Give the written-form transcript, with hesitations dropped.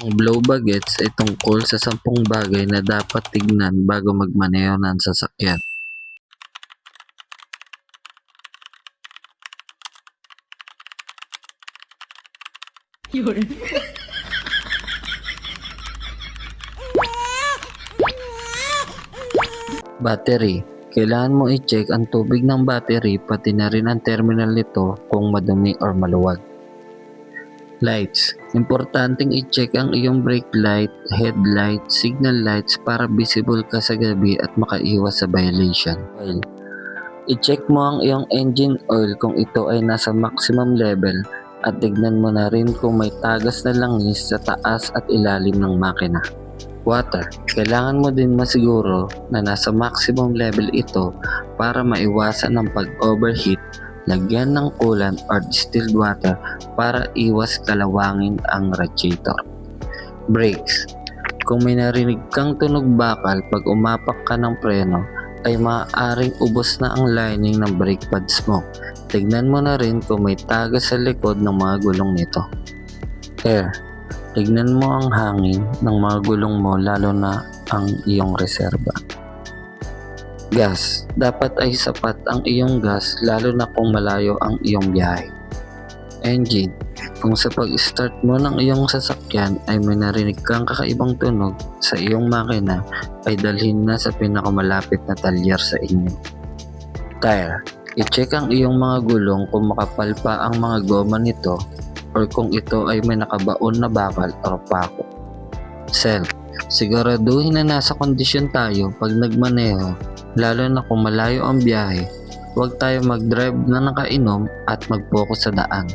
Ang blow bagets ay tungkol sa 10 bagay na dapat tignan bago magmaneho ng sasakyan. Battery. Kailangan mo i-check ang tubig ng battery pati na rin ang terminal nito kung madumi or maluwag. Lights. Importanteng i-check ang iyong brake light, headlight, signal lights para visible ka sa gabi at makaiwas sa violation. Oil. I-check mo ang iyong engine oil kung ito ay nasa maximum level at tignan mo na rin kung may tagas na langis sa taas at ilalim ng makina. Water. Kailangan mo din masiguro na nasa maximum level ito para maiwasan ang pag-overheat. Lagyan ng coolant or distilled water para iwas kalawangin ang radiator. Brakes. Kung may narinig kang tunog bakal pag umapak ka ng preno, ay maaaring ubos na ang lining ng brake pads mo. Tignan mo na rin kung may tagas sa likod ng mga gulong nito. Air. Tignan mo ang hangin ng mga gulong mo lalo na ang iyong reserba. Gas. Dapat ay sapat ang iyong gas lalo na kung malayo ang iyong biyahe. Engine. Kung sa pag-start mo ng iyong sasakyan ay may narinig kang kakaibang tunog sa iyong makina, ay dalhin na sa pinakamalapit na talyer sa inyo. Tire. I-check ang iyong mga gulong kung makapal pa ang mga goma nito or kung ito ay may nakabaon na bakal o pako. Self. Siguraduhin na nasa kondisyon tayo pag nagmaneho, lalo na kung malayo ang biyahe. Huwag tayo mag-drive na nakainom at mag-focus sa daan.